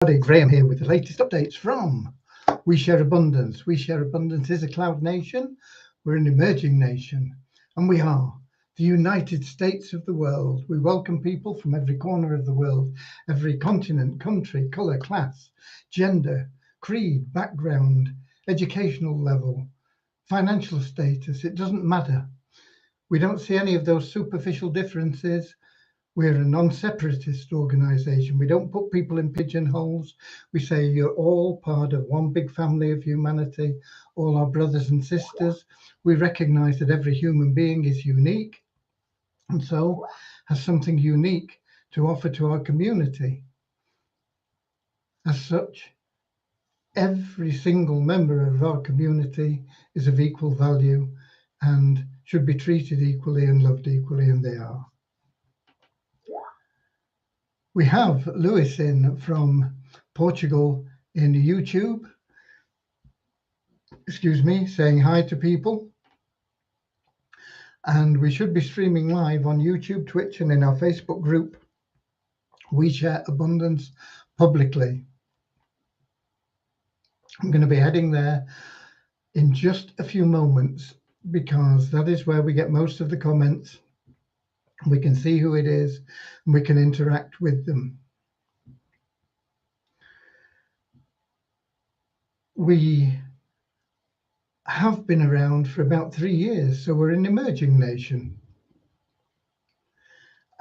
Graham here with the latest updates from We Share Abundance. We Share Abundance is a cloud nation. We're an emerging nation, and we are the United States of the world. We welcome people from every corner of the world, every continent, country, colour, class, gender, creed, background, educational level, financial status. It doesn't matter. We don't see any of those superficial differences. We're a non-separatist organisation. We don't put people in pigeonholes. We say you're all part of one big family of humanity, all our brothers and sisters. We recognise that every human being is unique and so has something unique to offer to our community. As such, every single member of our community is of equal value and should be treated equally and loved equally, and they are. We have Lewis in from Portugal in YouTube, saying hi to people. And we should be streaming live on YouTube, Twitch, and in our Facebook group, We Share Abundance publicly. I'm going to be heading there in just a few moments because that is where we get most of the comments. We can see who it is and we can interact with them. We have been around for about 3 years, so we're an emerging nation.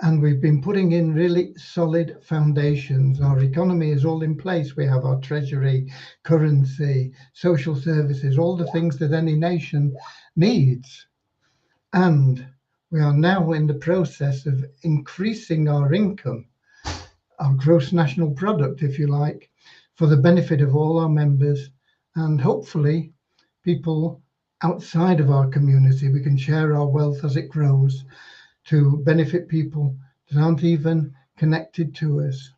And we've been putting in really solid foundations. Our economy is all in place. We have our treasury, currency, social services, all the things that any nation needs. And we are now in the process of increasing our income, our gross national product, if you like, for the benefit of all our members and hopefully people outside of our community. We can share our wealth as it grows to benefit people that aren't even connected to us.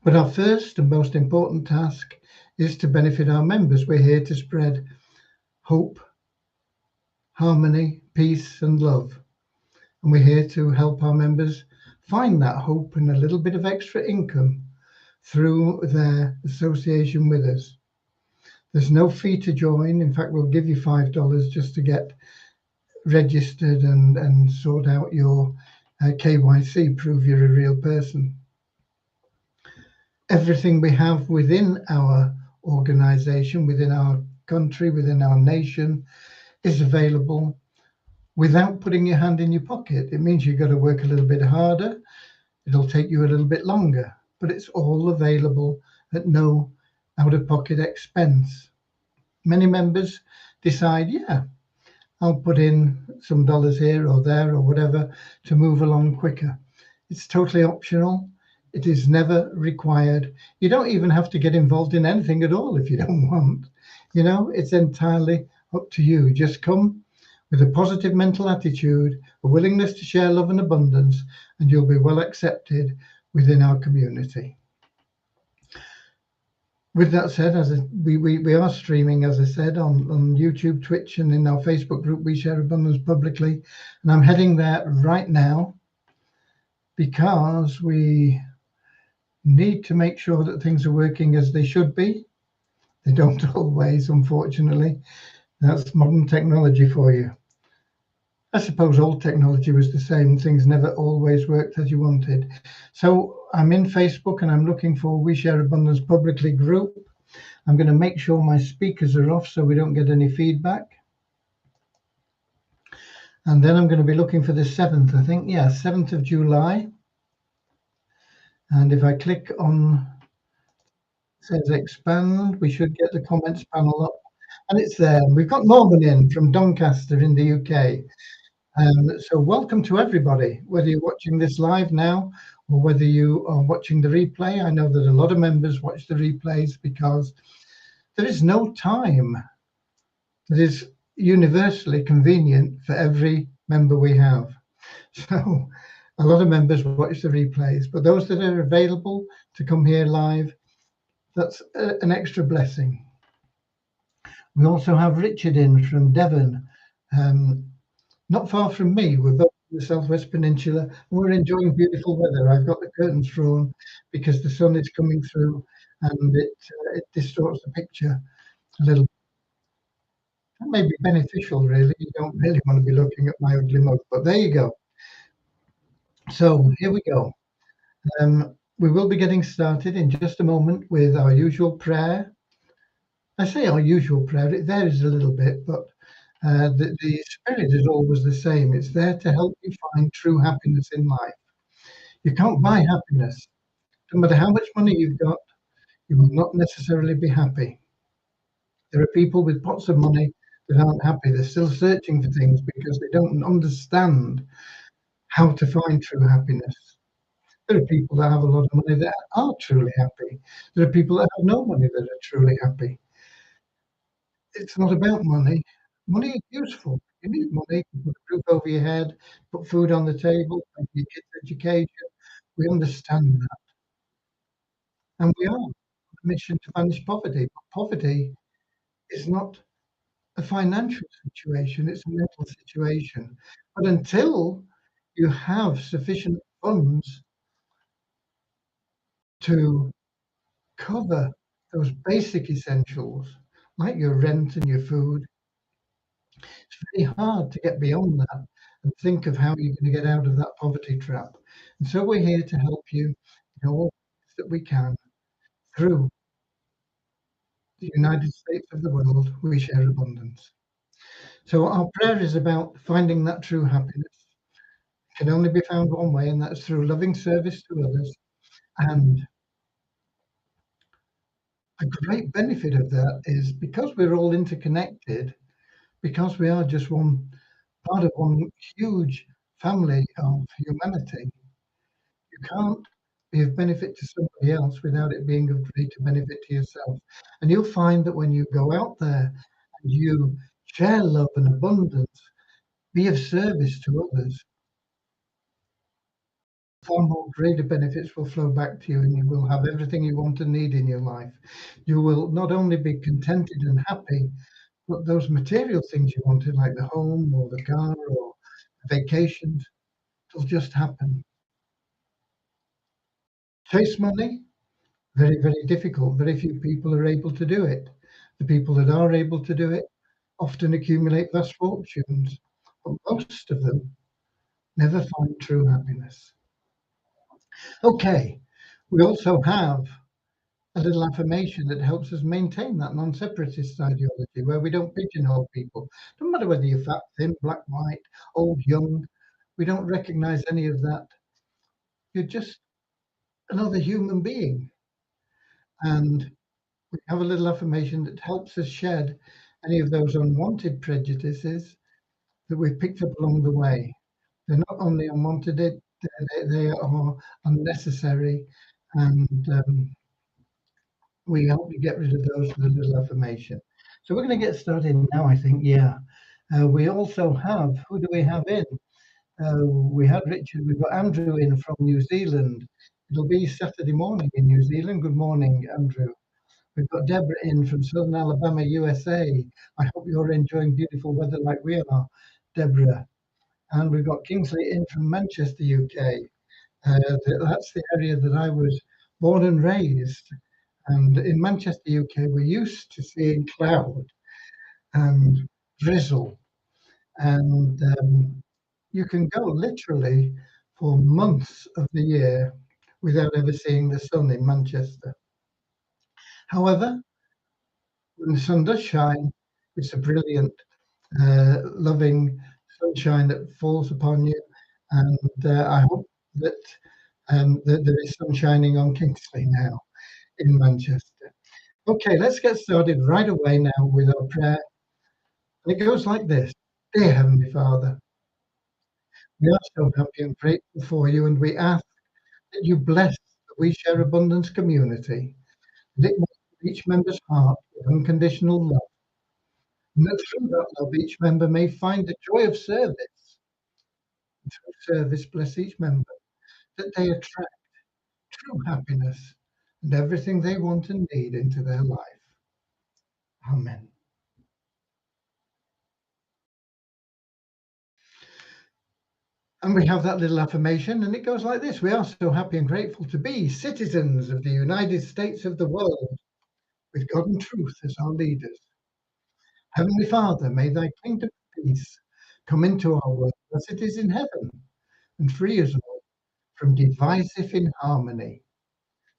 But our first and most important task is to benefit our members. We're here to spread hope, harmony, peace, and love. And we're here to help our members find that hope and a little bit of extra income through their association with us. There's no fee to join. In fact, we'll give you $5 just to get registered and sort out your KYC, prove you're a real person. Everything we have within our organization, within our country, within our nation is available without putting your hand in your pocket. It means you've got to work a little bit harder. It'll take you a little bit longer, but it's all available at no out-of-pocket expense. Many members decide, yeah, I'll put in some dollars here or there or whatever to move along quicker. It's totally optional. It is never required. You don't even have to get involved in anything at all if you don't want. You know, it's entirely up to you. Just come with a positive mental attitude, a willingness to share love and abundance, and you'll be well accepted within our community. With that said, we are streaming, as I said, on YouTube, Twitch, and in our Facebook group, We Share Abundance publicly. And I'm heading there right now because we need to make sure that things are working as they should be. They don't always, unfortunately. That's modern technology for you. I suppose old technology was the same. Things never always worked as you wanted. So I'm in Facebook and I'm looking for We Share Abundance publicly group. I'm going to make sure my speakers are off so we don't get any feedback. And then I'm going to be looking for the 7th, I think. Yeah, 7th of July. And if I click on, it says expand, we should get the comments panel up. And it's there. We've got Norman in from Doncaster in the UK. So welcome to everybody, whether you're watching this live now or whether you are watching the replay. I know that a lot of members watch the replays because there is no time that is universally convenient for every member we have. So a lot of members watch the replays, but those that are available to come here live, that's an extra blessing. We also have Richard in from Devon. Not far from me. We're both the Southwest Peninsula, and we're enjoying beautiful weather. I've got the curtains drawn because the sun is coming through, and it distorts the picture a little. That may be beneficial, really. You don't really want to be looking at my ugly mug, but there you go. So here we go. We will be getting started in just a moment with our usual prayer. I say our usual prayer, it varies a little bit, but the spirit is always the same. It's there to help you find true happiness in life. You can't buy happiness. No matter how much money you've got, you will not necessarily be happy. There are people with pots of money that aren't happy. They're still searching for things because they don't understand how to find true happiness. There are people that have a lot of money that are truly happy. There are people that have no money that are truly happy. It's not about money. Money is useful. You need money to put a roof over your head, put food on the table, pay for your kids' education. We understand that. And we are on a mission to banish poverty. But poverty is not a financial situation, it's a mental situation. But until you have sufficient funds to cover those basic essentials, like your rent and your food, it's very hard to get beyond that and think of how you're going to get out of that poverty trap. And so we're here to help you in all ways that we can through the United States of the world. We share abundance. So our prayer is about finding that true happiness. It can only be found one way, and that's through loving service to others. And a great benefit of that is because we're all interconnected, because we are just one part of one huge family of humanity, you can't be of benefit to somebody else without it being of greater benefit to yourself. And you'll find that when you go out there and you share love and abundance, be of service to others, far more greater benefits will flow back to you, and you will have everything you want and need in your life. You will not only be contented and happy, but those material things you wanted, like the home or the car or vacations, will just happen. Chase money, very, very difficult. Very few people are able to do it. The people that are able to do it often accumulate vast fortunes, but most of them never find true happiness. Okay, we also have a little affirmation that helps us maintain that non-separatist ideology where we don't pigeonhole people. No matter whether you're fat, thin, black, white, old, young, we don't recognize any of that. You're just another human being. And we have a little affirmation that helps us shed any of those unwanted prejudices that we've picked up along the way. They're not only unwanted, they are unnecessary, and we help you get rid of those with a little affirmation. So we're going to get started now, I think. Yeah. We also have, who do we have in? We had Richard, we've got Andrew in from New Zealand. It'll be Saturday morning in New Zealand. Good morning, Andrew. We've got Deborah in from Southern Alabama, USA. I hope you're enjoying beautiful weather like we are, Deborah. And we've got Kingsley in from Manchester, UK. That's the area that I was born and raised. And in Manchester, UK, we're used to seeing cloud and drizzle. And you can go literally for months of the year without ever seeing the sun in Manchester. However, when the sun does shine, it's a brilliant, loving sunshine that falls upon you. And I hope that there is sun shining on Kingsley now in Manchester. Okay, let's get started right away now with our prayer. And it goes like this. Dear Heavenly Father, we are so happy and grateful for you, and we ask that you bless the We Share Abundance community, that it may fill each member's heart with unconditional love, and that through that love each member may find the joy of service. And through service, bless each member, that they attract true happiness and everything they want and need into their life. Amen. And we have that little affirmation, and it goes like this: we are so happy and grateful to be citizens of the United States of the world, with God and truth as our leaders. Heavenly Father, may thy kingdom of peace come into our world as it is in heaven, and free us all from divisive inharmony,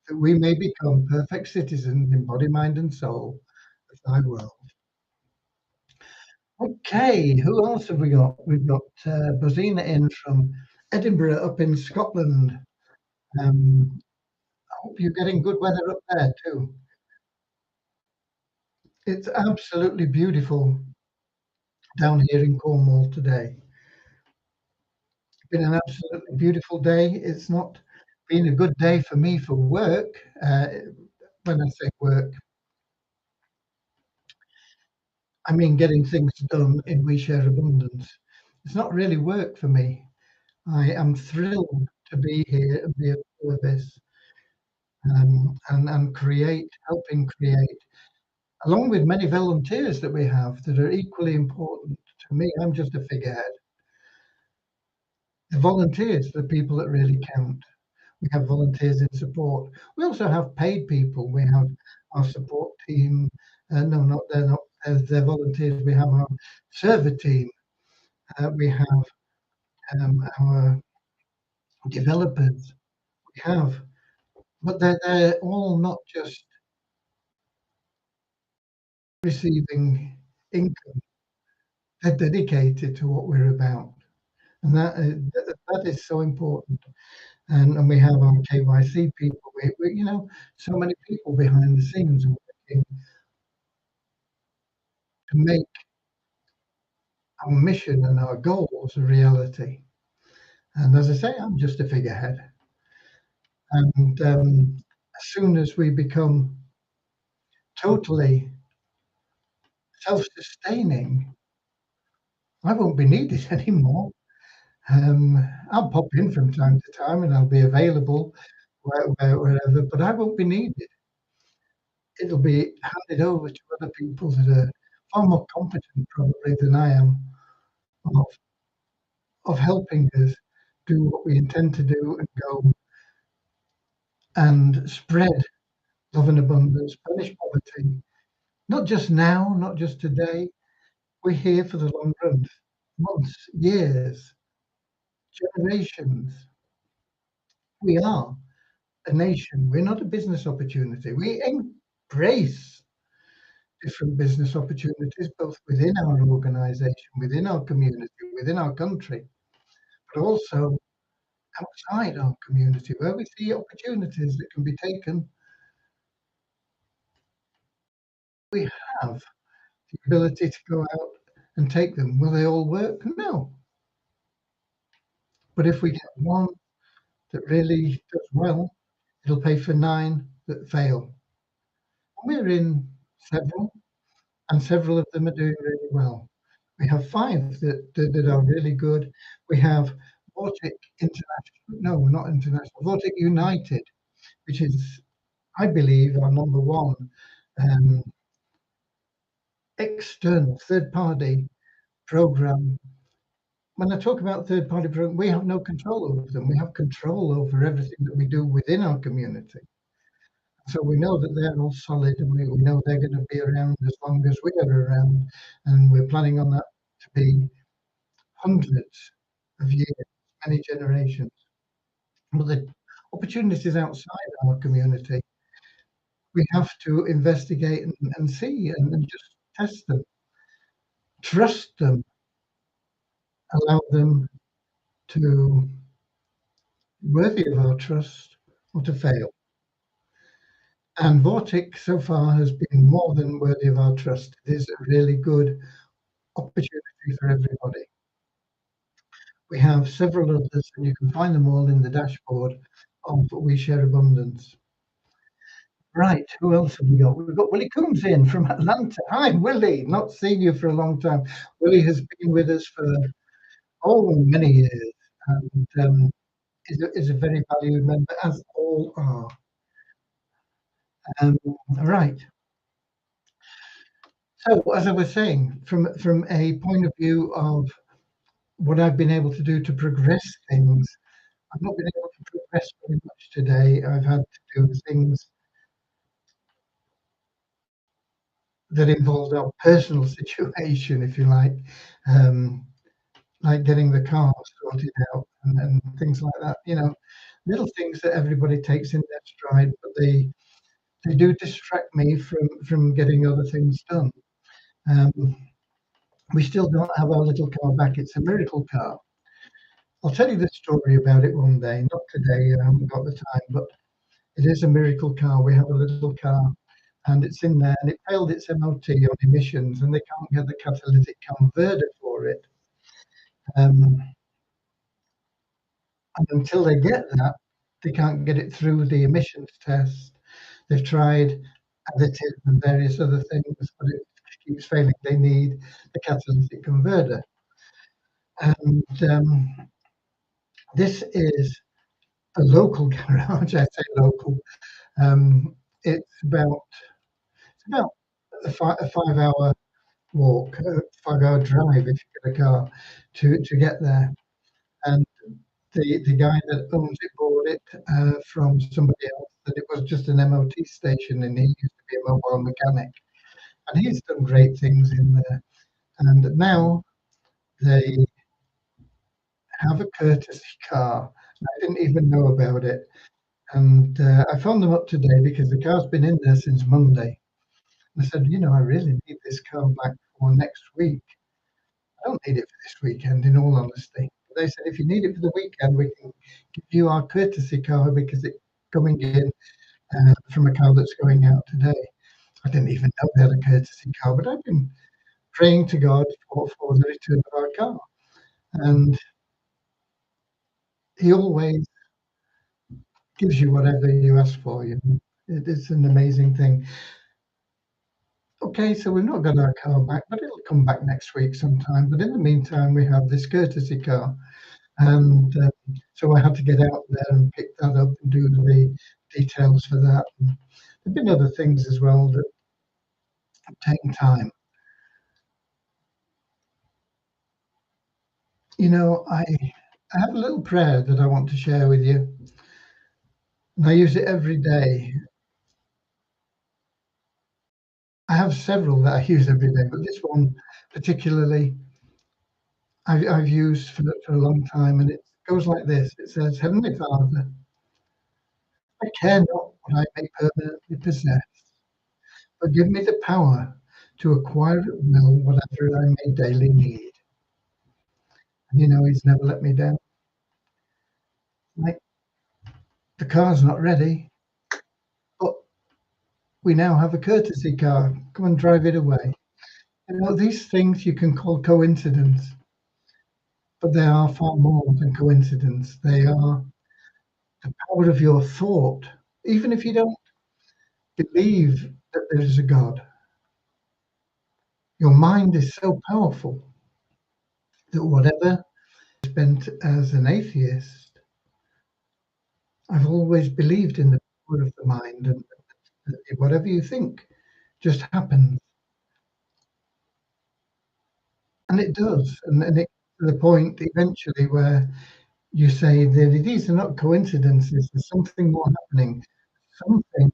that we may become perfect citizens in body, mind, and soul of thy world. Okay, who else have we got? We've got Bozina in from Edinburgh up in Scotland. I hope you're getting good weather up there too. It's absolutely beautiful down here in Cornwall today. It's been an absolutely beautiful day. It's not been a good day for me for work. When I say work, I mean getting things done in We Share Abundance. It's not really work for me. I am thrilled to be here and be of service, and helping create, along with many volunteers that we have that are equally important to me. I'm just a figurehead. The volunteers are the people that really count. We have volunteers in support. We also have paid people. We have our support team. No, not they're not. They're volunteers. We have our server team. We have our developers. We have, but they're all not just receiving income. They're dedicated to what we're about, and that is so important. And we have our KYC people. So many people behind the scenes working to make our mission and our goals a reality. And as I say, I'm just a figurehead. And as soon as we become totally self-sustaining, I won't be needed anymore. I'll pop in from time to time and I'll be available wherever, but I won't be needed. It'll be handed over to other people that are far more competent probably than I am of, of helping us do what we intend to do and go and spread love and abundance, banish poverty, not just now, not just today. We're here for the long run, months, years, generations. We are a nation. We're not a business opportunity. We embrace different business opportunities, both within our organization, within our community, within our country, but also outside our community, where we see opportunities that can be taken. We have the ability to go out and take them. Will they all work? No. But if we get one that really does well, it'll pay for 9 that fail. We're in several, and several of them are doing really well. We have 5 that are really good. We have Vortic International. No, not international. Vortic United, which is, I believe, our number one um, external third-party program. When I talk about third-party program, we have no control over them. We have control over everything that we do within our community. So we know that they're all solid, and we know they're going to be around as long as we are around, and we're planning on that to be hundreds of years, many generations. But the opportunities outside our community, we have to investigate and see and just test them, trust them, allow them to be worthy of our trust or to fail. And Vortic so far has been more than worthy of our trust. It is a really good opportunity for everybody. We have several others, and you can find them all in the dashboard of We Share Abundance. Right, who else have we got? We've got Willie Coombs in from Atlanta. Hi, Willie. Not seen you for a long time. Willie has been with us for many years, and is a very valued member, as all are. Right. So, as I was saying, from a point of view of what I've been able to do to progress things. I've not been able to progress very much today. I've had to do things that involved our personal situation, if you like getting the car sorted out and things like that. You know, little things that everybody takes in their stride, but they do distract me from getting other things done. Um, we still don't have our little car back. It's a miracle car. I'll tell you the story about it one day, not today. I haven't got the time, but it is a miracle car. We have a little car and it's in there and it failed its MOT on emissions and they can't get the catalytic converter for it. Um, and until they get that, they can't get it through the emissions test. They've tried additives and various other things, but it keeps failing. They need the catalytic converter. And this is a local garage. I say local. Um, it's about a 5 hour walk, a 5 hour drive if you get a car to get there. And the guy that owns it bought it from somebody else, that it was just an MOT station, and he used to be a mobile mechanic. And he's done great things in there. And now they have a courtesy car. I didn't even know about it. And I phoned them up today because the car's been in there since Monday. I said, you know, I really need this car back for next week. I don't need it for this weekend, in all honesty. But they said, if you need it for the weekend, we can give you our courtesy car because it's coming in from a car that's going out today. I didn't even know they had a courtesy car, but I've been praying to God for the return of our car. And He always gives you whatever you ask for. You know, it's an amazing thing. Okay, so we've not got our car back, but it'll come back next week sometime. But in the meantime, we have this courtesy car. And so I had to get out there and pick that up and do the details for that. And there've been other things as well that have taken time. You know, I have a little prayer that I want to share with you. And I use it every day. I have several that I use every day, but this one particularly I've used for a long time, and it goes like this. It says, Heavenly Father, I care not what I may permanently possess, but give me the power to acquire at will whatever I may daily need. And you know, He's never let me down. Like, the car's not ready, but we now have a courtesy car. Come and drive it away. You know, these things you can call coincidence, but they are far more than coincidence. They are the power of your thought. Even if you don't believe that there is a God, your mind is so powerful that whatever I spent as an atheist, I've always believed in the power of the mind, and that whatever you think just happens. And it does. And it to the point eventually where you say that these are not coincidences, there's something more happening, something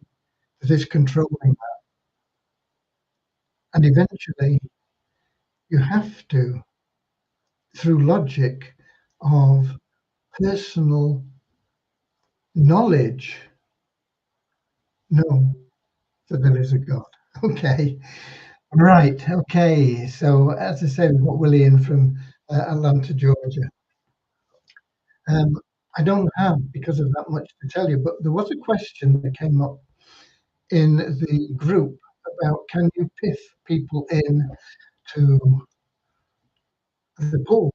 that is controlling that. And eventually you have to, through logic of personal knowledge, know that there is a God. Okay. Right. Okay. So as I said, we've got William from Atlanta, Georgia. Um, I don't have, because of that, much to tell you, but there was a question that came up in the group about, can you piff people in to the pool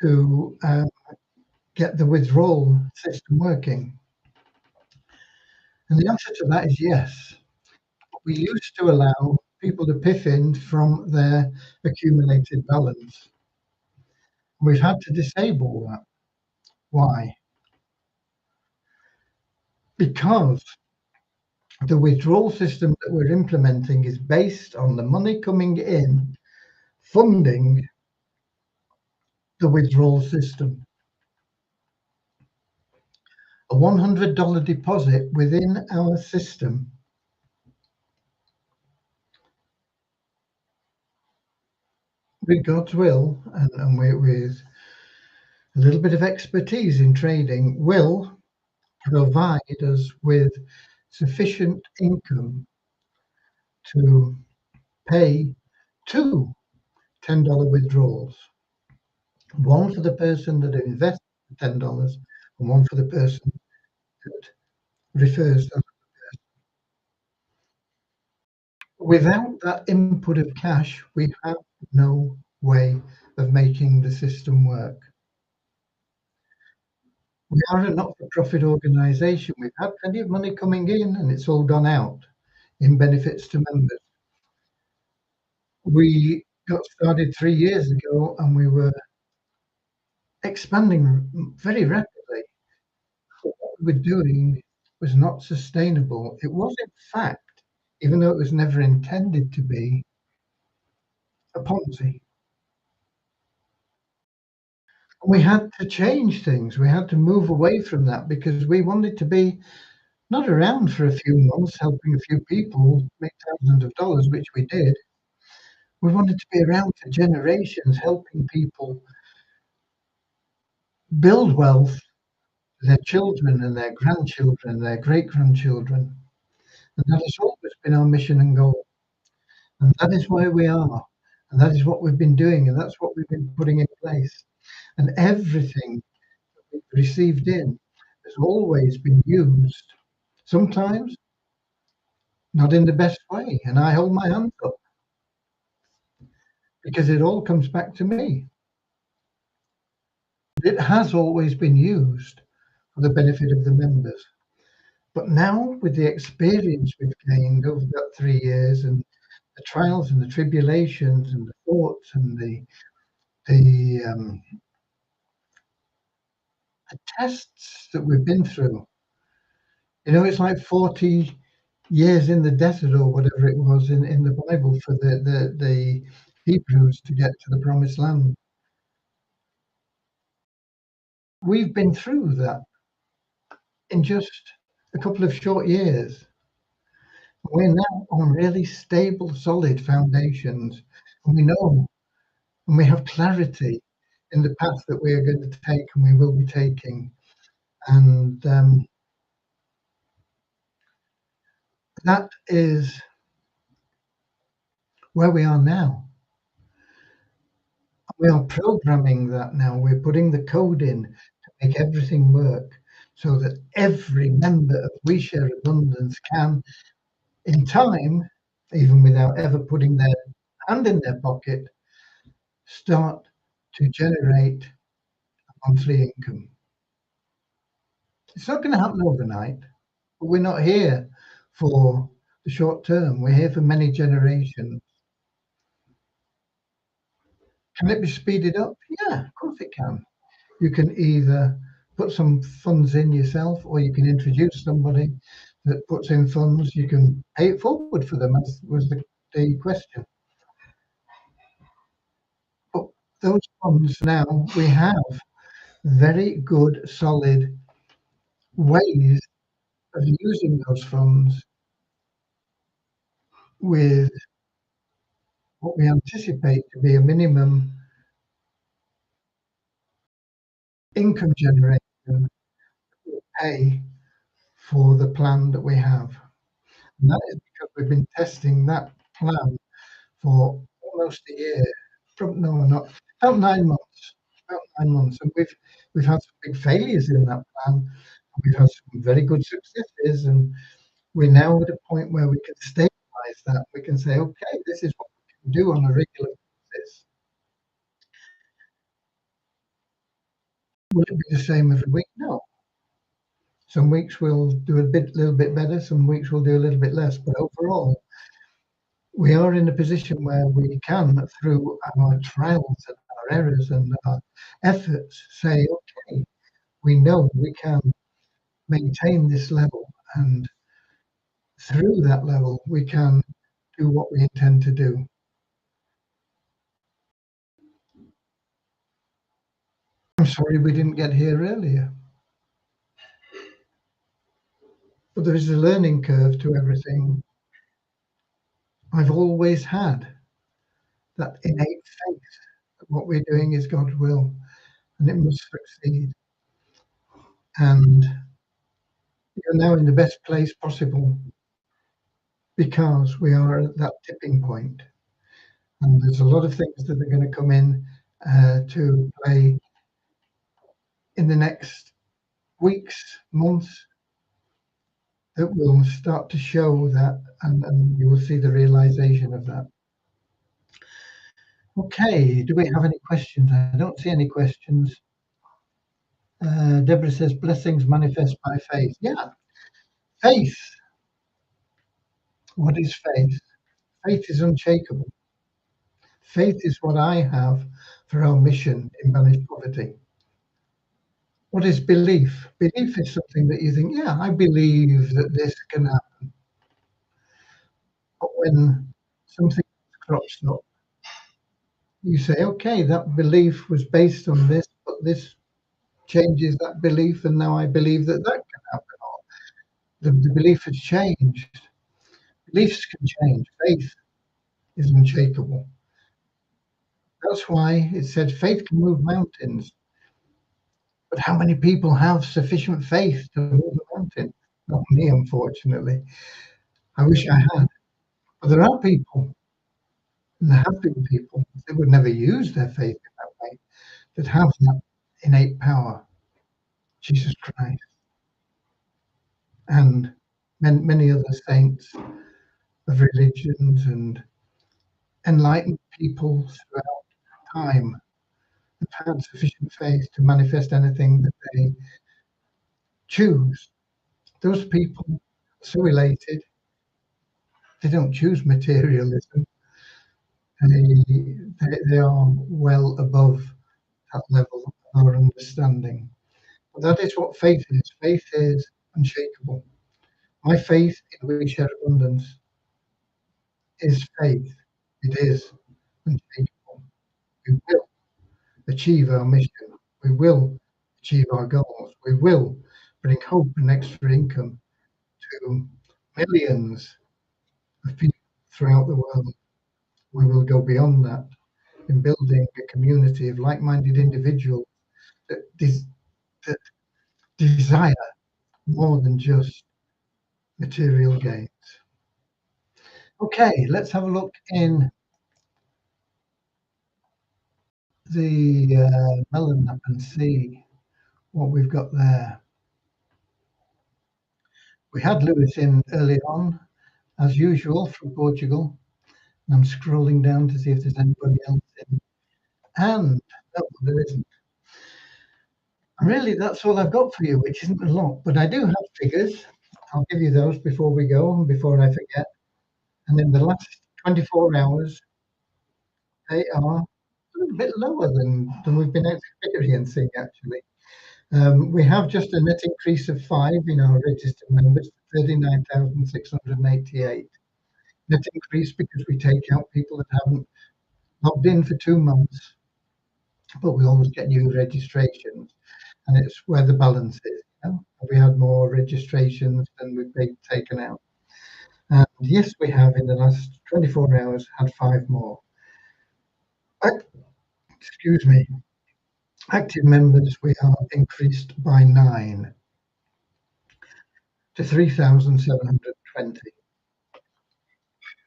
to get the withdrawal system working? And the answer to that is yes. We used to allow people to piff in from their accumulated balance. We've had to disable that. Why? Because the withdrawal system that we're implementing is based on the money coming in, funding the withdrawal system. A $100 deposit within our system with God's will and with a little bit of expertise in trading will provide us with sufficient income to pay two $10 withdrawals, one for the person that invests $10 and one for the person that refers them. Without that input of cash, we have no way of making the system work. We are a not-for-profit organisation. We've had plenty of money coming in and it's all gone out in benefits to members. We got started 3 years ago and we were expanding very rapidly. But what we were doing was not sustainable. It was, in fact, even though it was never intended to be, a Ponzi. We had to change things. We had to move away from that because we wanted to be not around for a few months helping a few people make thousands of dollars, which we did. We wanted to be around for generations, helping people build wealth for their children and their grandchildren, their great-grandchildren. And that has always been our mission and goal. And that is where we are. And that is what we've been doing. And that's what we've been putting in place. And everything that we've received in has always been used, sometimes not in the best way. And I hold my hands up because it all comes back to me. It has always been used for the benefit of the members. But now, with the experience we've gained over that 3 years and the trials and the tribulations and the thoughts and the tests that we've been through, it's like 40 years in the desert or whatever it was in the Bible for the Hebrews to get to the promised land. We've been through that in just a couple of short years. We're now on really stable, solid foundations, and we know and we have clarity in the path that we are going to take and we will be taking. And that is where we are now. We are programming that now. We're putting the code in to make everything work so that every member of We Share Abundance can, in time, even without ever putting their hand in their pocket, start to generate a monthly income. It's not going to happen overnight, but we're not here for the short term. We're here for many generations. Can it be speeded up? Yeah, of course it can. You can either put some funds in yourself or you can introduce somebody that puts in funds. You can pay it forward for them, as was the question. But those funds now, we have very good, solid ways of using those funds with what we anticipate to be a minimum income generation to pay for the plan that we have. And that is because we've been testing that plan for almost a year. No, not about 9 months. About 9 months, and we've had some big failures in that plan. We've had some very good successes, and we're now at a point where we can stabilize that. We can say, okay, this is what we can do on a regular basis. Will it be the same every week? No. Some weeks we'll do a little bit better. Some weeks we'll do a little bit less. But overall, we are in a position where we can, through our trials and our errors and our efforts, say, okay, we know we can maintain this level, and through that level, we can do what we intend to do. I'm sorry we didn't get here earlier. But there is a learning curve to everything. I've always had that innate faith that what we're doing is God's will and it must succeed. And you're now in the best place possible because we are at that tipping point. And there's a lot of things that are going to come in to play in the next weeks, months, that will start to show that, and you will see the realization of that. Okay, do we have any questions? I don't see any questions. Deborah says, blessings manifest by faith. Yeah, faith. What is faith? Faith is unshakable. Faith is what I have for our mission in banished poverty. What is belief? Belief is something that you think, yeah, I believe that this can happen. But when something crops up, you say, okay, that belief was based on this, but this changes that belief, and now I believe that that can happen. Or the belief has changed. Beliefs can change. Faith is unshakable. That's why it said faith can move mountains. But how many people have sufficient faith to move a mountain? Not me, unfortunately. I wish I had. But there are people, and there have been people that would never use their faith in that way, that have that innate power, Jesus Christ, and many other saints of religions and enlightened people throughout time have had sufficient faith to manifest anything that they choose. Those people are so elated, they don't choose materialism. They are well above that level of our understanding. But that is what faith is. Faith is unshakable. My faith in We Share Abundance is faith. It is unshakable. We will achieve our mission. We will achieve our goals. We will bring hope and extra income to millions of people throughout the world. We will go beyond that in building a community of like-minded individuals that, that desire more than just material gains. Okay, let's have a look in the melon app and see what we've got there. We had Lewis in early on, as usual, from Portugal. And I'm scrolling down to see if there's anybody else in. And no, there isn't. And really, that's all I've got for you, which isn't a lot, but I do have figures. I'll give you those before we go and before I forget. And in the last 24 hours, they are a little bit lower than we've been experiencing, actually. We have just a net increase of 5 in our registered members, 39,688. Net increase because we take out people that haven't logged in for 2 months, but we always get new registrations, and it's where the balance is. You know? We had more registrations than we've been taken out. And yes, we have in the last 24 hours had 5 more. Excuse me. Active members, we are increased by 9 to 3,720.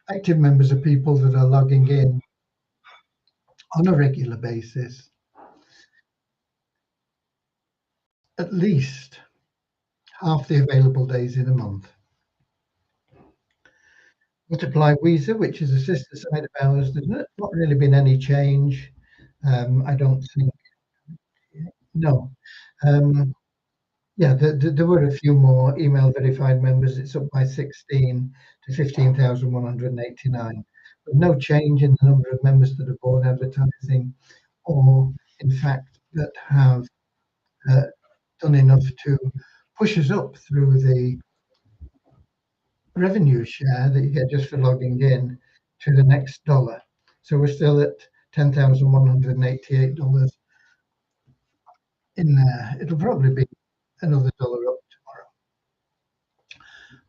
Active members are people that are logging in on a regular basis, at least half the available days in a month. Multiply Weezer, which is a sister site of ours, there's not really been any change. I don't think, no. Yeah, there were a few more email verified members. It's up by 16 to 15,189. But no change in the number of members that are bought advertising, or in fact that have done enough to push us up through the revenue share that you get just for logging in to the next dollar. So we're still at $10,188 in there. It'll probably be another dollar up tomorrow.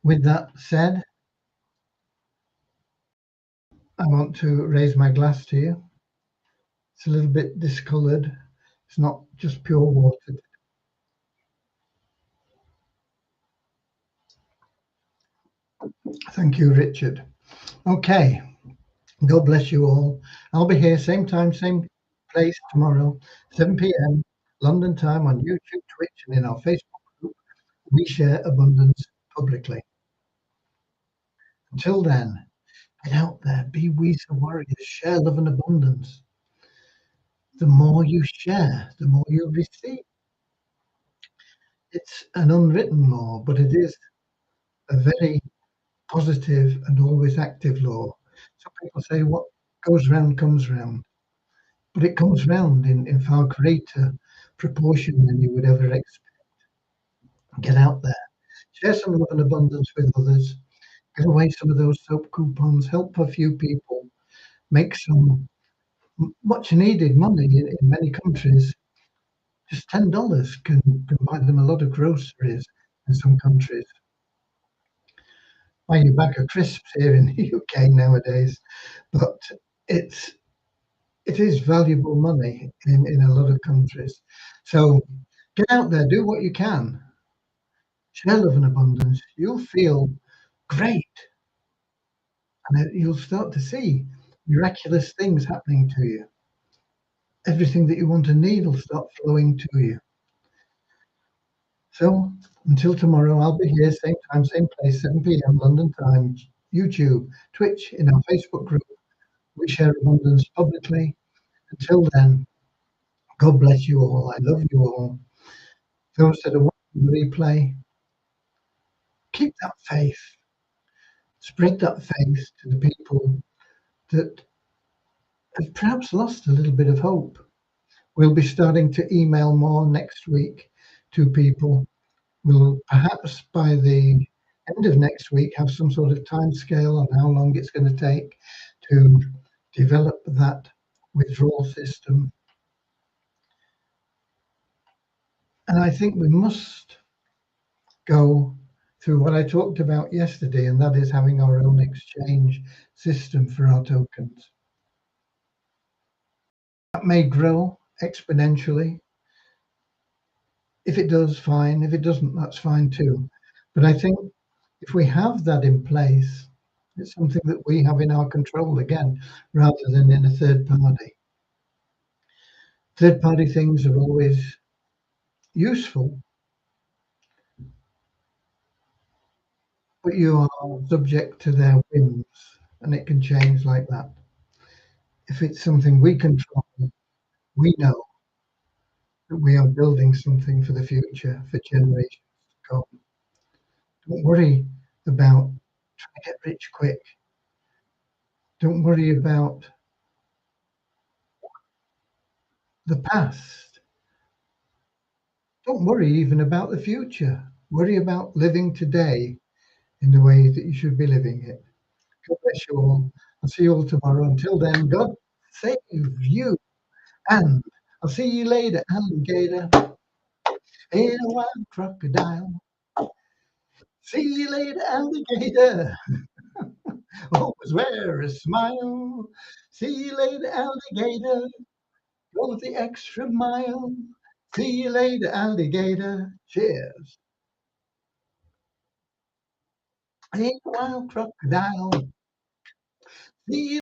With that said, I want to raise my glass to you. It's a little bit discoloured. It's not just pure water. Thank you, Richard. Okay. God bless you all. I'll be here same time, same place tomorrow, 7 p.m. London time on YouTube, Twitch, and in our Facebook group. We share abundance publicly. Until then, get out there, be we the warriors, share love and abundance. The more you share, the more you receive. It's an unwritten law, but it is a very positive and always active law. Some people say what goes round comes round, but it comes round in far greater proportion than you would ever expect. Get out there, share some love and abundance with others, give away some of those soap coupons, help a few people, make some much needed money in many countries. Just $10 can buy them a lot of groceries in some countries. Buy you a bag of crisps here in the UK nowadays, but it is valuable money in a lot of countries. So get out there, do what you can, share love and abundance. You'll feel great, and you'll start to see miraculous things happening to you. Everything that you want and need will start flowing to you. So until tomorrow, I'll be here, same time, same place, 7 p.m. London time, YouTube, Twitch, in our Facebook group. We share abundance publicly. Until then, God bless you all. I love you all. Those that are watching the replay, keep that faith. Spread that faith to the people that have perhaps lost a little bit of hope. We'll be starting to email more next week to people. We'll perhaps by the end of next week have some sort of time scale on how long it's going to take to develop that withdrawal system. And I think we must go through what I talked about yesterday, and that is having our own exchange system for our tokens. That may grow exponentially. If it does, fine. If it doesn't, that's fine too. But I think if we have that in place, it's something that we have in our control again, rather than in a third party. Third party things are always useful, but you are subject to their whims, and it can change like that. If it's something we control, we know that we are building something for the future, for generations to come. Don't worry about trying to get rich quick. Don't worry about the past. Don't worry even about the future. Worry about living today in the way that you should be living it. God bless you all. I'll see you all tomorrow. Until then, God save you. And I'll see you later, alligator. Ain't a wild crocodile. See you later, alligator. Always wear a smile. See you later, alligator. Go the extra mile. See you later, alligator. Cheers. Ain't a wild crocodile. See you